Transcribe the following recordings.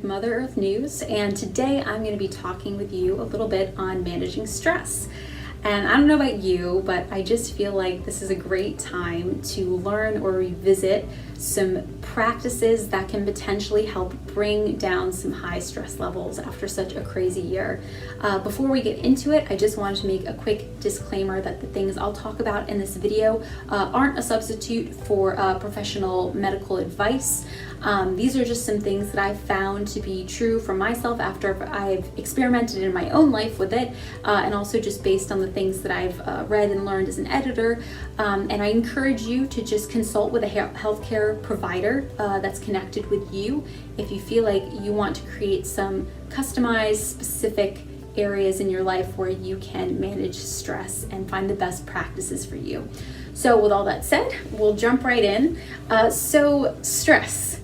with Mother Earth News, and today I'm going to be talking with you a little bit on managing stress. And I don't know about you, but I just feel like this is a great time to learn or revisit some practices that can potentially help bring down some high stress levels after such a crazy year. Before we get into it, I just wanted to make a quick disclaimer that the things I'll talk about in this video aren't a substitute for professional medical advice. These are just some things that I've found to be true for myself after I've experimented in my own life with it, and also just based on the things that I've read and learned as an editor. And I encourage you to just consult with a healthcare provider that's connected with you if you feel like you want to create some customized, specific areas in your life where you can manage stress and find the best practices for you. So with all that said, we'll jump right in. So stress.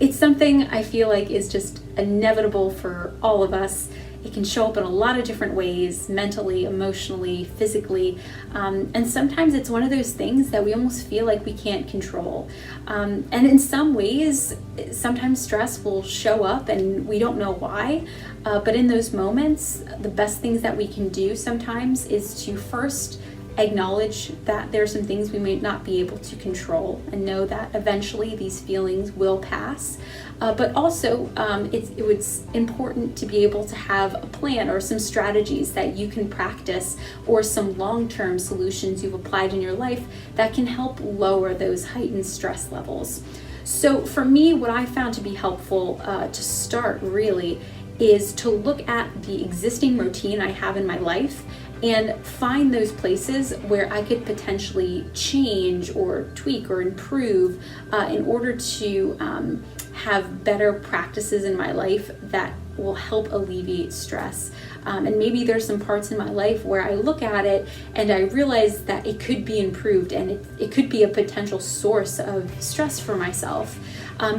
It's something I feel like is just inevitable for all of us. It can show up in a lot of different ways, mentally, emotionally, physically, and sometimes it's one of those things that we almost feel like we can't control. And in some ways, sometimes stress will show up and we don't know why, but in those moments, the best things that we can do sometimes is to first acknowledge that there are some things we may not be able to control and know that eventually these feelings will pass. But also it's important to be able to have a plan or some strategies that you can practice or some long-term solutions you've applied in your life that can help lower those heightened stress levels. So for me, what I found to be helpful to start really is to look at the existing routine I have in my life and find those places where I could potentially change or tweak or improve in order to have better practices in my life that will help alleviate stress. And maybe there's some parts in my life where I look at it and I realize that it could be improved and it could be a potential source of stress for myself.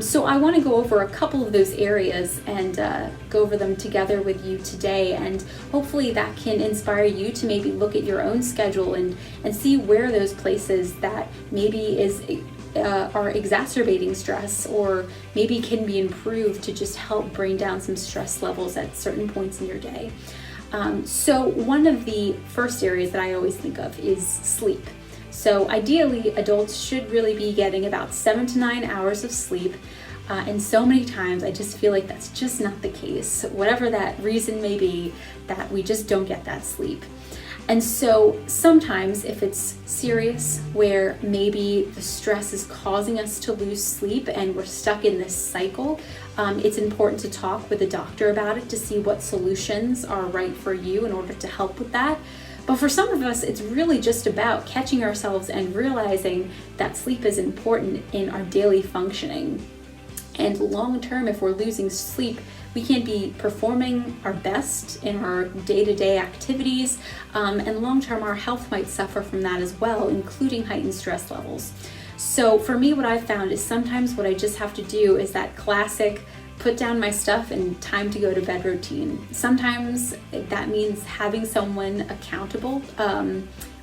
So I want to go over a couple of those areas and go over them together with you today, and hopefully that can inspire you to maybe look at your own schedule and see where those places that maybe are exacerbating stress or maybe can be improved to just help bring down some stress levels at certain points in your day. So one of the first areas that I always think of is sleep. So ideally, adults should really be getting about 7 to 9 hours of sleep. And so many times I just feel like that's just not the case, whatever that reason may be, that we just don't get that sleep. And so sometimes if it's serious, where maybe the stress is causing us to lose sleep and we're stuck in this cycle, it's important to talk with a doctor about it to see what solutions are right for you in order to help with that. But for some of us, it's really just about catching ourselves and realizing that sleep is important in our daily functioning. And long term, if we're losing sleep, we can't be performing our best in our day-to-day activities, and long-term our health might suffer from that as well, including heightened stress levels. So for me, what I've found is sometimes what I just have to do is that classic put down my stuff and time to go to bed routine. Sometimes that means having someone accountable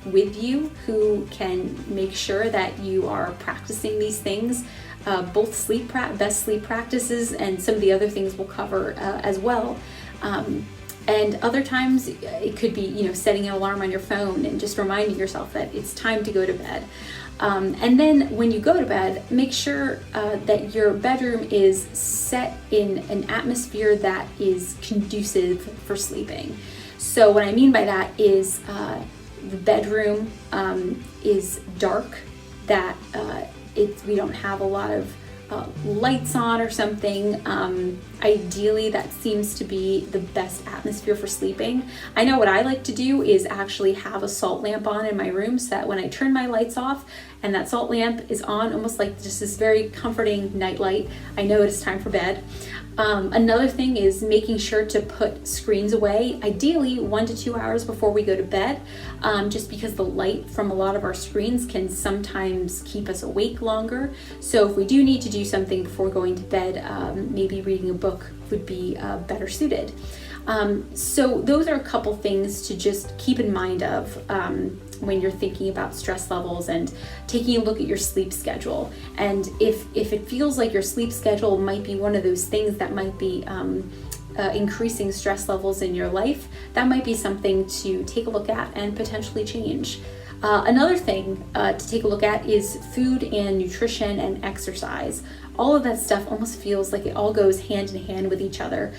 with you who can make sure that you are practicing these things, both best sleep practices, and some of the other things we'll cover as well. And other times it could be, setting an alarm on your phone and just reminding yourself that it's time to go to bed. And then when you go to bed, make sure that your bedroom is set in an atmosphere that is conducive for sleeping. So what I mean by that is the bedroom is dark, that we don't have a lot of lights on or something. Ideally, that seems to be the best atmosphere for sleeping. I know what I like to do is actually have a salt lamp on in my room so that when I turn my lights off and that salt lamp is on, almost like just this very comforting night light, I know it's time for bed. Another thing is making sure to put screens away, ideally 1 to 2 hours before we go to bed, just because the light from a lot of our screens can sometimes keep us awake longer. So if we do need to do something before going to bed, maybe reading a book would be better suited. So those are a couple things to just keep in mind of when you're thinking about stress levels and taking a look at your sleep schedule. And if it feels like your sleep schedule might be one of those things that might be increasing stress levels in your life, that might be something to take a look at and potentially change. Another thing to take a look at is food and nutrition and exercise. All of that stuff almost feels like it all goes hand in hand with each other.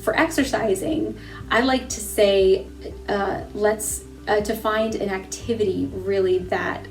For exercising, I like to say to find an activity really that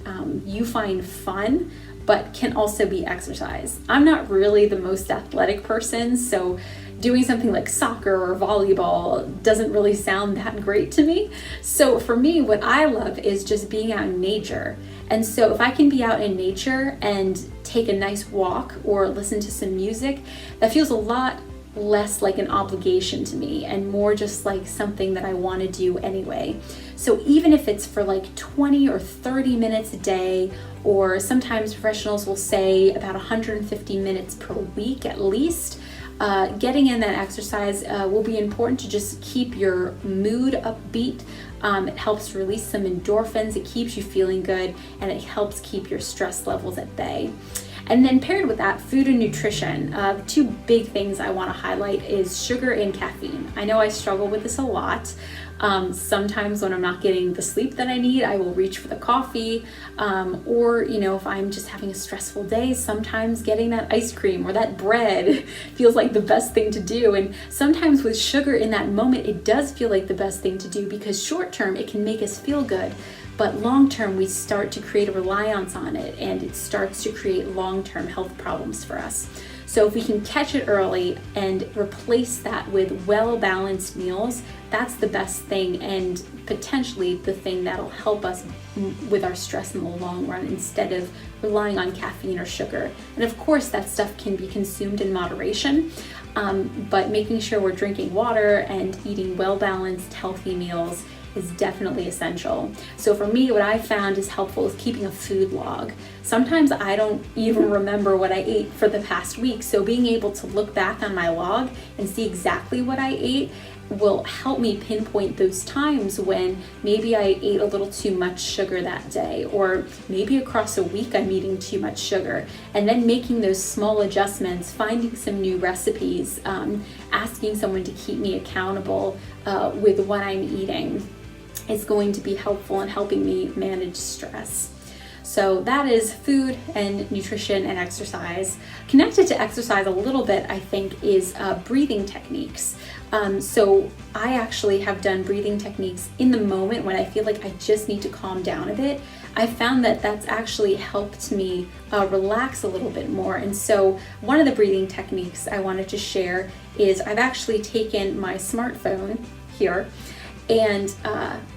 you find fun, but can also be exercise. I'm not really the most athletic person, so doing something like soccer or volleyball doesn't really sound that great to me. So for me, what I love is just being out in nature. And so if I can be out in nature and take a nice walk or listen to some music, that feels a lot less like an obligation to me and more just like something that I want to do anyway. So even if it's for like 20 or 30 minutes a day, or sometimes professionals will say about 150 minutes per week at least, getting in that exercise will be important to just keep your mood upbeat. It helps release some endorphins, it keeps you feeling good, and it helps keep your stress levels at bay. And then paired with that, food and nutrition. The two big things I want to highlight is sugar and caffeine. I know I struggle with this a lot. Sometimes when I'm not getting the sleep that I need, I will reach for the coffee. Or, if I'm just having a stressful day, sometimes getting that ice cream or that bread feels like the best thing to do. And sometimes with sugar in that moment, it does feel like the best thing to do because short term, it can make us feel good. But long term, we start to create a reliance on it, and it starts to create long-term health problems for us. So if we can catch it early and replace that with well-balanced meals, that's the best thing, and potentially the thing that'll help us with our stress in the long run instead of relying on caffeine or sugar. And of course, that stuff can be consumed in moderation, but making sure we're drinking water and eating well-balanced, healthy meals is definitely essential. So for me, what I found is helpful is keeping a food log. Sometimes I don't even remember what I ate for the past week, so being able to look back on my log and see exactly what I ate will help me pinpoint those times when maybe I ate a little too much sugar that day, or maybe across a week I'm eating too much sugar, and then making those small adjustments, finding some new recipes, asking someone to keep me accountable with what I'm eating is going to be helpful in helping me manage stress. So that is food and nutrition and exercise. Connected to exercise a little bit, I think, is breathing techniques. So I actually have done breathing techniques in the moment when I feel like I just need to calm down a bit. I found that that's actually helped me relax a little bit more. And so one of the breathing techniques I wanted to share is I've actually taken my smartphone here, and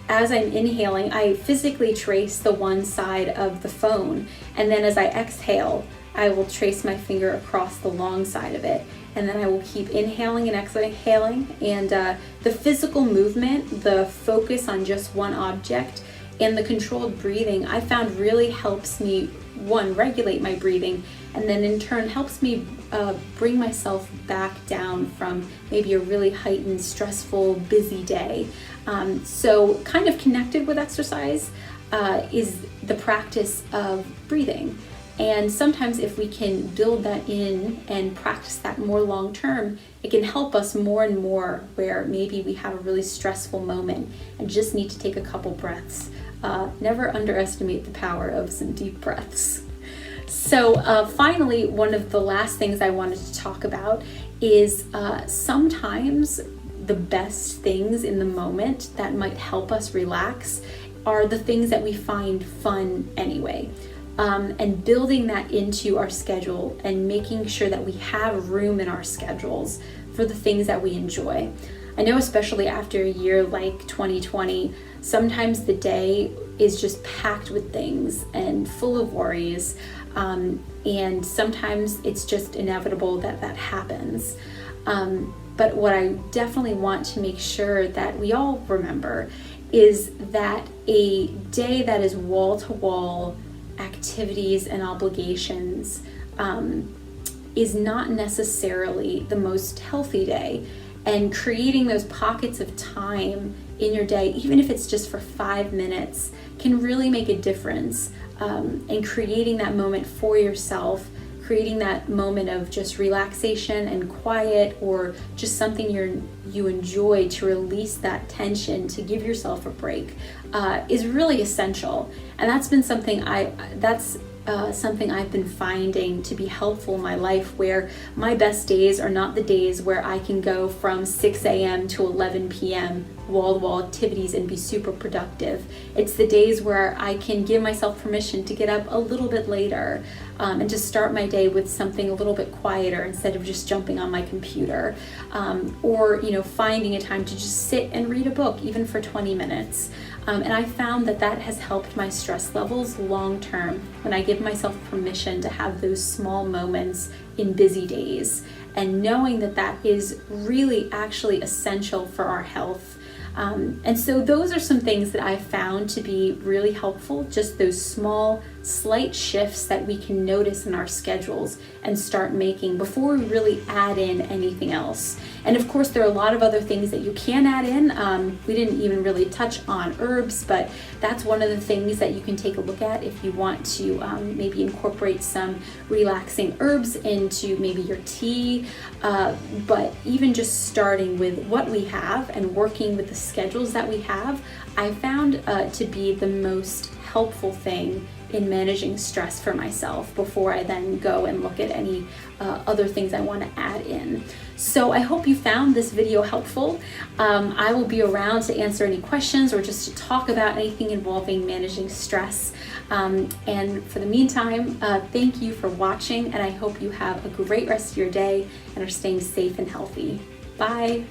as I'm inhaling, I physically trace the one side of the phone, and then as I exhale, I will trace my finger across the long side of it, and then I will keep inhaling and exhaling, and the physical movement, the focus on just one object, and the controlled breathing, I found really helps me, one, regulate my breathing, and then in turn helps me bring myself back down from maybe a really heightened, stressful, busy day. So kind of connected with exercise is the practice of breathing. And sometimes if we can build that in and practice that more long term, it can help us more and more where maybe we have a really stressful moment and just need to take a couple breaths. Never underestimate the power of some deep breaths. So finally, one of the last things I wanted to talk about is sometimes the best things in the moment that might help us relax are the things that we find fun anyway. And building that into our schedule and making sure that we have room in our schedules for the things that we enjoy. I know especially after a year like 2020, sometimes the day is just packed with things and full of worries. And sometimes it's just inevitable that that happens. But what I definitely want to make sure that we all remember is that a day that is wall-to-wall activities and obligations is not necessarily the most healthy day. And creating those pockets of time in your day, even if it's just for 5 minutes, can really make a difference. And creating that moment for yourself, creating that moment of just relaxation and quiet, or just something you enjoy to release that tension, to give yourself a break, is really essential. And that's been something something I've been finding to be helpful in my life, where my best days are not the days where I can go from 6 a.m. to 11 p.m. wall-to-wall activities and be super productive. It's the days where I can give myself permission to get up a little bit later, and to start my day with something a little bit quieter instead of just jumping on my computer, or finding a time to just sit and read a book, even for 20 minutes. And I found that has helped my stress levels long term, when I give myself permission to have those small moments in busy days, and knowing that is really actually essential for our health. And so those are some things that I found to be really helpful, just those small, slight shifts that we can notice in our schedules and start making before we really add in anything else. And of course, there are a lot of other things that you can add in. We didn't even really touch on herbs, but that's one of the things that you can take a look at if you want to maybe incorporate some relaxing herbs into maybe your tea. But even just starting with what we have and working with the schedules that we have, I found to be the most helpful thing in managing stress for myself, before I then go and look at any other things I want to add in. So I hope you found this video helpful. I will be around to answer any questions, or just to talk about anything involving managing stress. And for the meantime, thank you for watching, and I hope you have a great rest of your day and are staying safe and healthy. Bye.